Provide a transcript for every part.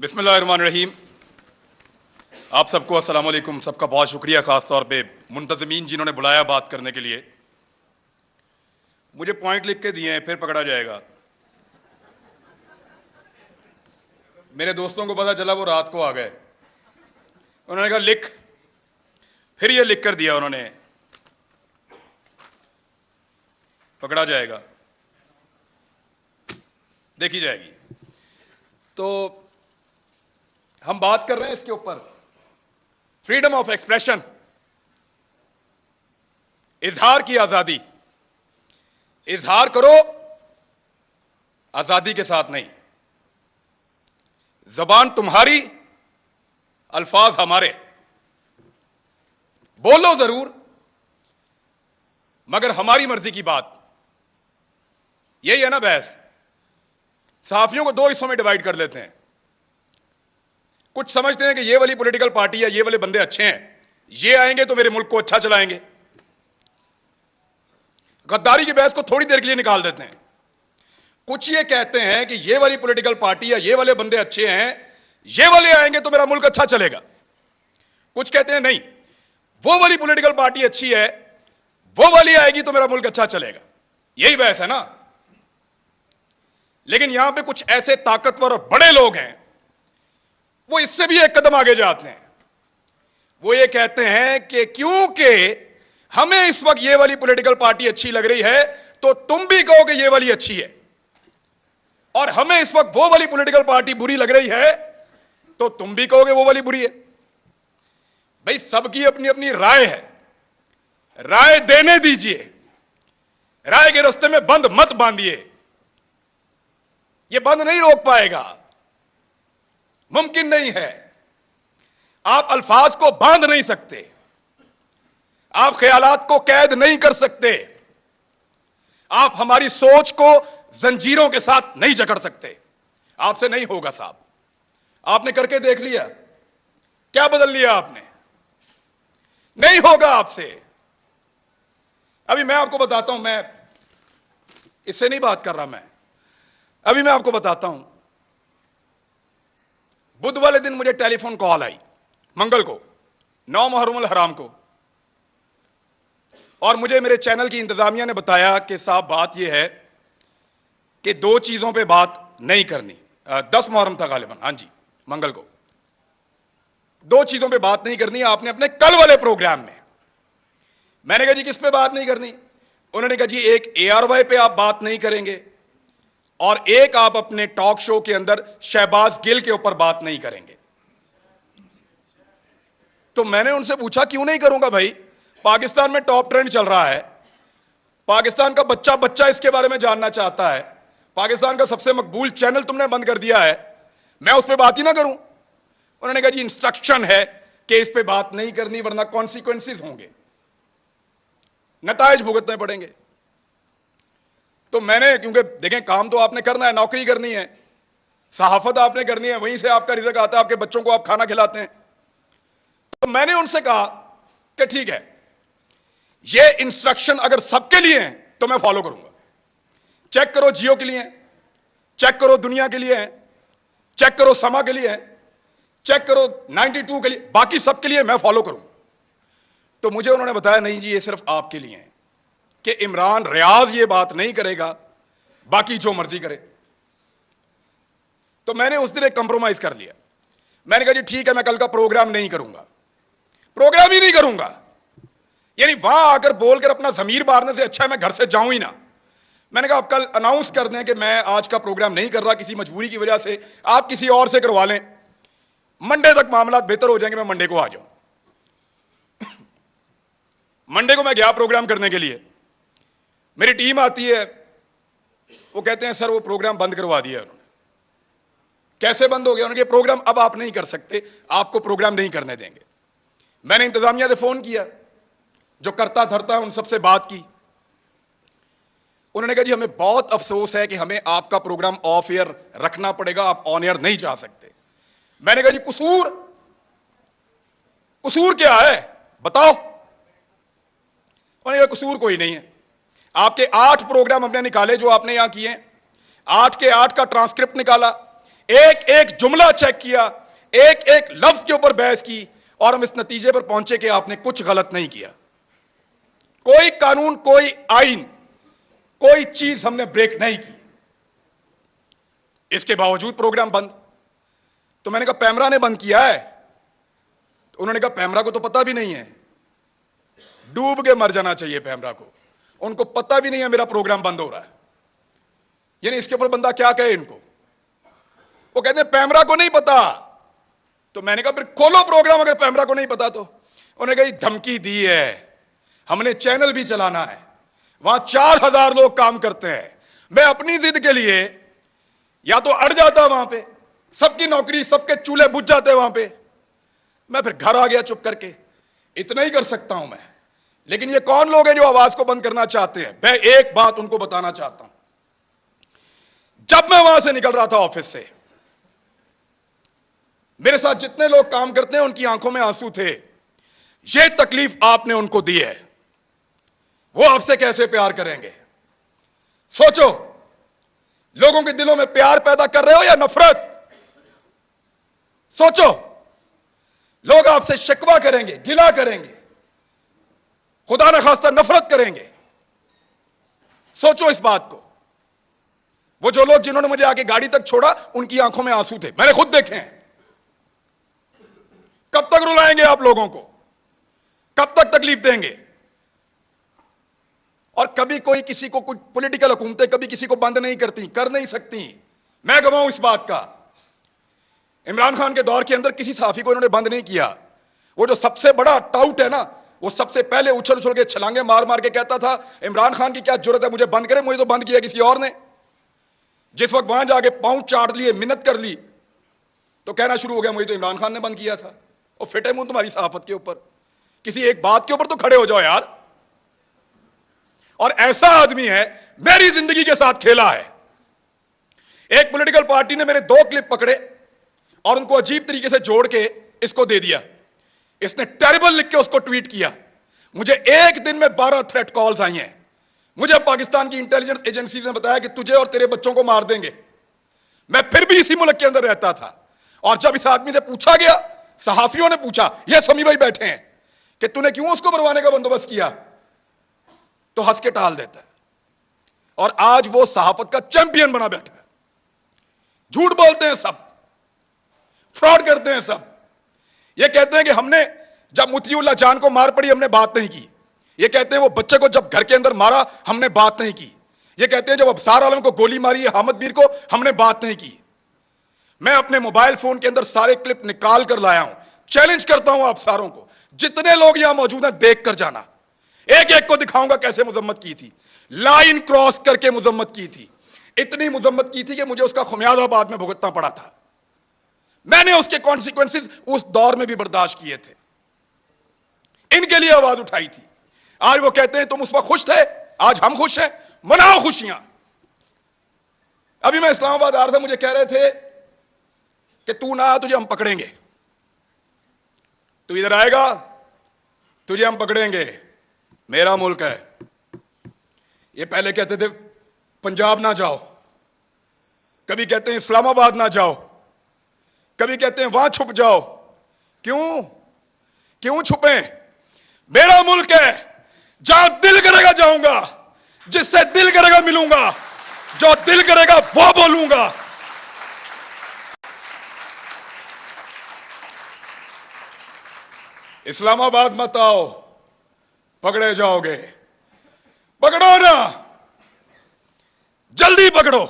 बिस्मिल्लाहिर्रहमानिर्रहीम। आप सबको अस्सलाम वालेकुम। सबका बहुत शुक्रिया, ख़ास तौर पे मुंतज़मीन जिन्होंने बुलाया बात करने के लिए। मुझे पॉइंट लिख के दिए हैं, फिर पकड़ा जाएगा। मेरे दोस्तों को पता चला, वो रात को आ गए। उन्होंने कहा लिख, फिर ये लिख कर दिया उन्होंने, पकड़ा जाएगा, देखी जाएगी। तो हम बात कर रहे हैं इसके ऊपर, फ्रीडम ऑफ एक्सप्रेशन, इजहार की आजादी। इजहार करो, आजादी के साथ नहीं। जबान तुम्हारी, अल्फाज हमारे। बोलो जरूर, मगर हमारी मर्जी की बात। यही है ना बहस। सहाफियों को दो हिस्सों में डिवाइड कर लेते हैं। कुछ समझते हैं कि ये वाली पॉलिटिकल पार्टी या ये वाले बंदे अच्छे हैं, ये आएंगे तो मेरे मुल्क को अच्छा चलाएंगे। गद्दारी की बहस को थोड़ी देर के लिए निकाल देते हैं। कुछ ये कहते हैं कि ये वाली पॉलिटिकल पार्टी या ये वाले बंदे अच्छे हैं, ये वाले आएंगे तो मेरा मुल्क अच्छा चलेगा। कुछ कहते हैं नहीं, वो वाली पॉलिटिकल पार्टी अच्छी है, वो वाली आएगी तो मेरा मुल्क अच्छा चलेगा। यही बहस है ना। लेकिन यहां पे कुछ ऐसे ताकतवर और बड़े लोग हैं, वो इससे भी एक कदम आगे जाते हैं। वो ये कहते हैं कि क्योंकि हमें इस वक्त ये वाली पॉलिटिकल पार्टी अच्छी लग रही है, तो तुम भी कहो कि ये वाली अच्छी है, और हमें इस वक्त वो वाली पॉलिटिकल पार्टी बुरी लग रही है, तो तुम भी कहोगे वो वाली बुरी है। भाई, सबकी अपनी अपनी राय है, राय देने दीजिए। राय के रास्ते में बंद मत बांधिए, ये बंद नहीं रोक पाएगा, मुमकिन नहीं है। आप अल्फाज को बांध नहीं सकते, आप ख्यालात को कैद नहीं कर सकते, आप हमारी सोच को जंजीरों के साथ नहीं जकड़ सकते। आपसे नहीं होगा साहब। आपने करके देख लिया, क्या बदल लिया आपने? नहीं होगा आपसे। अभी मैं आपको बताता हूं, मैं इससे नहीं बात कर रहा, अभी मैं आपको बताता हूं। बुध वाले दिन मुझे टेलीफोन कॉल आई, मंगल को, 9 मुहर्रम हराम को, और मुझे मेरे चैनल की इंतजामिया ने बताया कि साहब बात यह है कि 2 चीजों पे बात नहीं करनी। 10 मुहर्रम था गालिबन, हाँ जी, मंगल को। 2 चीजों पे बात नहीं करनी आपने अपने कल वाले प्रोग्राम में। मैंने कहा जी किस पे बात नहीं करनी? उन्होंने कहा जी एक ARY पे आप बात नहीं करेंगे, और एक आप अपने टॉक शो के अंदर शहबाज गिल के ऊपर बात नहीं करेंगे। तो मैंने उनसे पूछा क्यों नहीं करूंगा भाई? पाकिस्तान में टॉप ट्रेंड चल रहा है, पाकिस्तान का बच्चा बच्चा इसके बारे में जानना चाहता है, पाकिस्तान का सबसे मकबूल चैनल तुमने बंद कर दिया है, मैं उस पर बात ही ना करूं? उन्होंने कहा जी इंस्ट्रक्शन है कि इस पे बात नहीं करनी, वरना कॉन्सिक्वेंसेस होंगे, नताइज भुगतने पड़ेंगे। तो मैंने, क्योंकि देखें काम तो आपने करना है, नौकरी करनी है, सहाफत आपने करनी है, वहीं से आपका रिज़्क आता है, आपके बच्चों को आप खाना खिलाते हैं। तो मैंने उनसे कहा कि ठीक है, ये इंस्ट्रक्शन अगर सबके लिए हैं तो मैं फॉलो करूंगा। चेक करो जियो के लिए हैं, चेक करो दुनिया के लिए हैं, चेक करो समा के लिए हैं, चेक करो 92 के लिए, बाकी सबके लिए मैं फॉलो करूंगा। तो मुझे उन्होंने बताया नहीं जी, ये सिर्फ आपके लिए है कि इमरान रियाज ये बात नहीं करेगा, बाकी जो मर्जी करे। तो मैंने उस दिन एक कंप्रोमाइज कर लिया। मैंने कहा जी ठीक है, मैं कल का प्रोग्राम नहीं करूंगा, प्रोग्राम ही नहीं करूंगा। यानी वहां आकर बोलकर अपना जमीर मारने से अच्छा है मैं घर से जाऊं ही ना। मैंने कहा आप कल अनाउंस कर दें कि मैं आज का प्रोग्राम नहीं कर रहा, किसी मजबूरी की वजह से, आप किसी और से करवा लें, मंडे तक मामला बेहतर हो जाएंगे, मैं मंडे को आ जाऊं। मंडे को मैं गया प्रोग्राम करने के लिए, मेरी टीम आती है, वो कहते हैं सर वो प्रोग्राम बंद करवा दिया उन्होंने। कैसे बंद हो गया? उन्होंने प्रोग्राम अब आप नहीं कर सकते, आपको प्रोग्राम नहीं करने देंगे। मैंने इंतजामिया से फोन किया, जो करता धरता है उन सबसे बात की। उन्होंने कहा जी हमें बहुत अफसोस है कि हमें आपका प्रोग्राम ऑफ एयर रखना पड़ेगा, आप ऑन एयर नहीं जा सकते। मैंने कहा जी कसूर क्या है बताओ? उन्होंने कहा कसूर कोई नहीं है, आपके 8 प्रोग्राम हमने निकाले जो आपने यहां किए, 8 के 8 का ट्रांसक्रिप्ट निकाला, एक एक जुमला चेक किया, एक एक लफ्ज के ऊपर बहस की, और हम इस नतीजे पर पहुंचे कि आपने कुछ गलत नहीं किया। कोई कानून, कोई आइन, कोई चीज हमने ब्रेक नहीं की। इसके बावजूद प्रोग्राम बंद। तो मैंने कहा पैमरा ने बंद किया है। तो उन्होंने कहा पैमरा को तो पता भी नहीं है, डूब के मर जाना चाहिए पैमरा को, उनको पता भी नहीं है मेरा प्रोग्राम बंद हो रहा है। यानी इसके ऊपर बंदा क्या कहे इनको? वो कहते हैं पैमरा को नहीं पता। तो मैंने कहा फिर खोलो प्रोग्राम अगर पैमरा को नहीं पता तो। उन्होंने कहा धमकी दी है, हमने चैनल भी चलाना है, वहां 4000 लोग काम करते हैं। मैं अपनी जिद के लिए या तो अड़ जाता वहां पे, सबकी नौकरी, सबके चूल्हे बुझ जाते वहां पे, मैं फिर घर आ गया चुप करके। इतना ही कर सकता हूं मैं। लेकिन ये कौन लोग हैं जो आवाज को बंद करना चाहते हैं? मैं एक बात उनको बताना चाहता हूं। जब मैं वहां से निकल रहा था ऑफिस से, मेरे साथ जितने लोग काम करते हैं उनकी आंखों में आंसू थे। ये तकलीफ आपने उनको दी है, वो आपसे कैसे प्यार करेंगे? सोचो, लोगों के दिलों में प्यार पैदा कर रहे हो या नफरत? सोचो, लोग आपसे शिकवा करेंगे, गिला करेंगे, खुदा न खास्ता नफरत करेंगे। सोचो इस बात को। वो जो लोग जिन्होंने मुझे आके गाड़ी तक छोड़ा, उनकी आंखों में आंसू थे, मैंने खुद देखे हैं। कब तक रुलाएंगे आप लोगों को? कब तक तकलीफ देंगे? और कभी कोई किसी को, कुछ पॉलिटिकल हुकूमतें कभी किसी को बंद नहीं करती, कर नहीं सकती। मैं गवाह हूं इस बात का। इमरान खान के दौर के अंदर किसी सहाफी को इन्होंने बंद नहीं किया। वो जो सबसे बड़ा टाउट है ना, वो सबसे पहले उछल उछल के छलांगे मार मार के कहता था इमरान खान की क्या जरूरत है मुझे बंद करे, मुझे तो बंद किया किसी और ने। जिस वक्त वहां जाके पांव चाट लिए, मिन्नत कर ली, तो कहना शुरू हो गया मुझे तो इमरान खान ने बंद किया था। और फिटे मुंह तुम्हारी सहाफत के ऊपर, किसी एक बात के ऊपर तो खड़े हो जाओ यार। और ऐसा आदमी है, मेरी जिंदगी के साथ खेला है। एक पॉलिटिकल पार्टी ने मेरे 2 क्लिप पकड़े और उनको अजीब तरीके से जोड़ के इसको दे दिया। इसने टेरिबल लिख के उसको ट्वीट किया। मुझे एक दिन में 12 थ्रेट कॉल्स आई हैं। मुझे पाकिस्तान की इंटेलिजेंस एजेंसी ने बताया कि तुझे और तेरे बच्चों को मार देंगे। मैं फिर भी इसी मुल्क के अंदर रहता था। और जब इस आदमी से पूछा गया, सहाफियों ने पूछा, ये समी भाई बैठे हैं, कि तूने क्यों उसको मरवाने का बंदोबस्त किया, तो हंस के टाल देता है। और आज वो सहाफत का चैंपियन बना बैठा है। झूठ बोलते हैं सब, फ्रॉड करते हैं सब। ये कहते हैं कि हमने जब मुतीउल्लाह जान को मार पड़ी हमने बात नहीं की। ये कहते हैं वो बच्चे को जब घर के अंदर मारा हमने बात नहीं की। ये कहते हैं जब अबसार आलम को गोली मारी है हामिद मीर को, हमने बात नहीं की। मैं अपने मोबाइल फोन के अंदर सारे क्लिप निकाल कर लाया हूं। चैलेंज करता हूं आप सारों को, जितने लोग यहां मौजूद हैं देख कर जाना। एक एक को दिखाऊंगा कैसे मुजम्मत की थी, लाइन क्रॉस करके मुजम्मत की थी। इतनी मुजम्मत की थी कि मुझे उसका खुमियाजा बाद में भुगतना पड़ा था। मैंने उसके कॉन्सिक्वेंसेस उस दौर में भी बर्दाश्त किए थे, इनके लिए आवाज उठाई थी। आज वो कहते हैं तुम उस वक्त खुश थे, आज हम खुश हैं, मनाओ खुशियां। अभी मैं इस्लामाबाद आ रहा था, मुझे कह रहे थे कि तू ना आ, तुझे हम पकड़ेंगे, तू इधर आएगा तुझे हम पकड़ेंगे, मेरा मुल्क है। ये पहले कहते थे पंजाब ना जाओ, कभी कहते हैं इस्लामाबाद ना जाओ, कभी कहते हैं वहां छुप जाओ। क्यों क्यों छुपे? मेरा मुल्क है, जहां दिल करेगा जाऊंगा, जिससे दिल करेगा मिलूंगा, जो दिल करेगा वो बोलूंगा। इस्लामाबाद मत आओ, पकड़े जाओगे। पकड़ो ना, जल्दी पकड़ो,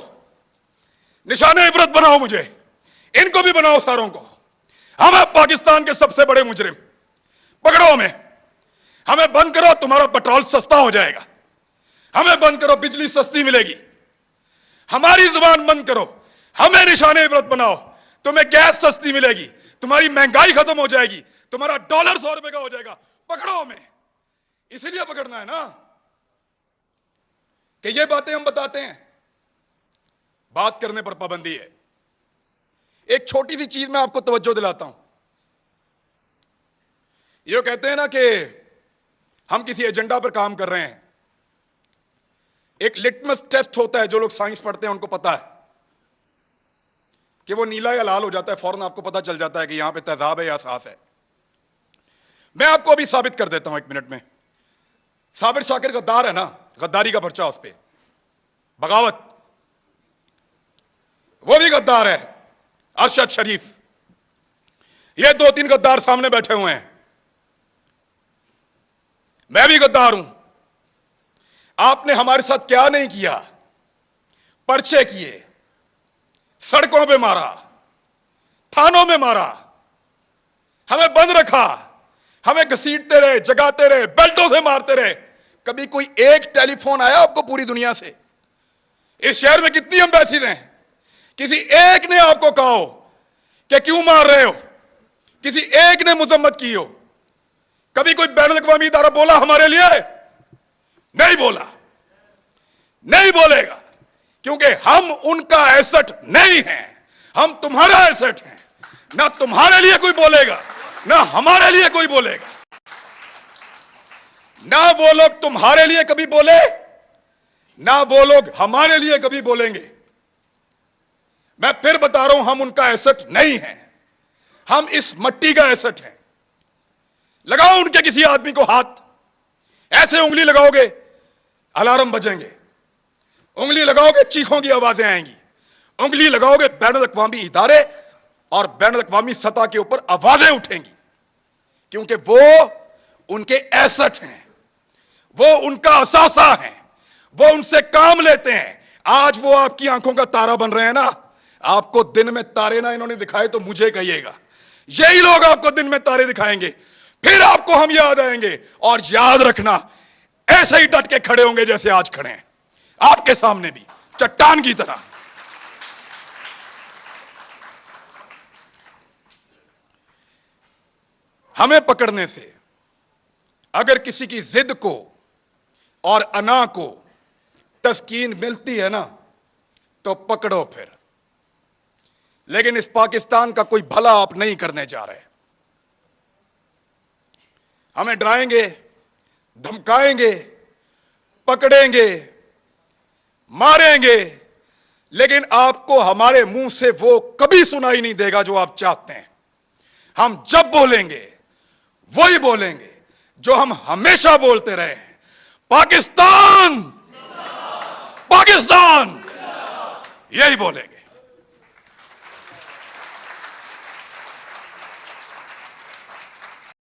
निशाने इबरत बनाओ, मुझे इनको भी बनाओ, सारों को। हम हैं पाकिस्तान के सबसे बड़े मुजरिम, पकड़ो हमें बंद करो, तुम्हारा पेट्रोल सस्ता हो जाएगा। हमें बंद करो, बिजली सस्ती मिलेगी। हमारी जुबान बंद करो, हमें निशाने इबरत बनाओ, तुम्हें गैस सस्ती मिलेगी, तुम्हारी महंगाई खत्म हो जाएगी, तुम्हारा डॉलर 100 रुपए का हो जाएगा। पकड़ो हमें, इसीलिए पकड़ना है ना कि ये बातें हम बताते हैं। बात करने पर पाबंदी है। एक छोटी सी चीज मैं आपको तवज्जो दिलाता हूं। ये कहते हैं ना कि हम किसी एजेंडा पर काम कर रहे हैं। एक लिटमस टेस्ट होता है, जो लोग साइंस पढ़ते हैं उनको पता है। कि वो नीला या लाल हो जाता है, फौरन आपको पता चल जाता है कि यहां पे तेजाब है या सास है। मैं आपको अभी साबित कर देता हूं 1 मिनट में। साबिर शाकिर गद्दार है ना, गद्दारी का पर्चा उस पर, बगावत, वो भी गद्दार है। अरशद शरीफ, ये 2-3 गद्दार सामने बैठे हुए हैं। मैं भी गद्दार हूं। आपने हमारे साथ क्या नहीं किया, पर्चे किए, सड़कों पे मारा, थानों में मारा, हमें बंद रखा, हमें घसीटते रहे, जगाते रहे, बेल्टों से मारते रहे। कभी कोई एक टेलीफोन आया आपको पूरी दुनिया से? इस शहर में कितनी एम्बेसीज हैं, किसी एक ने आपको कहा हो कि क्यों मार रहे हो? किसी एक ने मुजम्मत की हो? कभी कोई बैनुल अक़वामी इदारा बोला हमारे लिए? नहीं बोला, नहीं बोलेगा, क्योंकि हम उनका एसेट नहीं हैं, हम तुम्हारा एसेट हैं। ना तुम्हारे लिए कोई बोलेगा, ना हमारे लिए कोई बोलेगा। ना वो लोग तुम्हारे लिए कभी बोले, ना वो लोग हमारे लिए कभी बोलेंगे। मैं फिर बता रहा हूं, हम उनका एसेट नहीं हैं, हम इस मट्टी का एसेट हैं। लगाओ उनके किसी आदमी को हाथ, ऐसे उंगली लगाओगे अलार्म बजेंगे, उंगली लगाओगे चीखों की आवाजें आएंगी, उंगली लगाओगे बैनुल अक़वामी इदारे और बैनुल अक़वामी सतह के ऊपर आवाजें उठेंगी, क्योंकि वो उनके एसेट हैं, वो उनका असासा है, वो उनसे काम लेते हैं। आज वो आपकी आंखों का तारा बन रहे हैं ना। आपको दिन में तारे ना इन्होंने दिखाए तो मुझे कहिएगा, यही लोग आपको दिन में तारे दिखाएंगे, फिर आपको हम याद आएंगे। और याद रखना, ऐसे ही डट के खड़े होंगे जैसे आज खड़े हैं आपके सामने भी, चट्टान की तरह। हमें पकड़ने से अगर किसी की जिद को और अना को तस्कीन मिलती है ना, तो पकड़ो फिर। लेकिन इस पाकिस्तान का कोई भला आप नहीं करने जा रहे। हमें डराएंगे, धमकाएंगे, पकड़ेंगे, मारेंगे, लेकिन आपको हमारे मुंह से वो कभी सुनाई नहीं देगा जो आप चाहते हैं। हम जब बोलेंगे वही बोलेंगे जो हम हमेशा बोलते रहे हैं, पाकिस्तान, पाकिस्तान, यही बोलेंगे।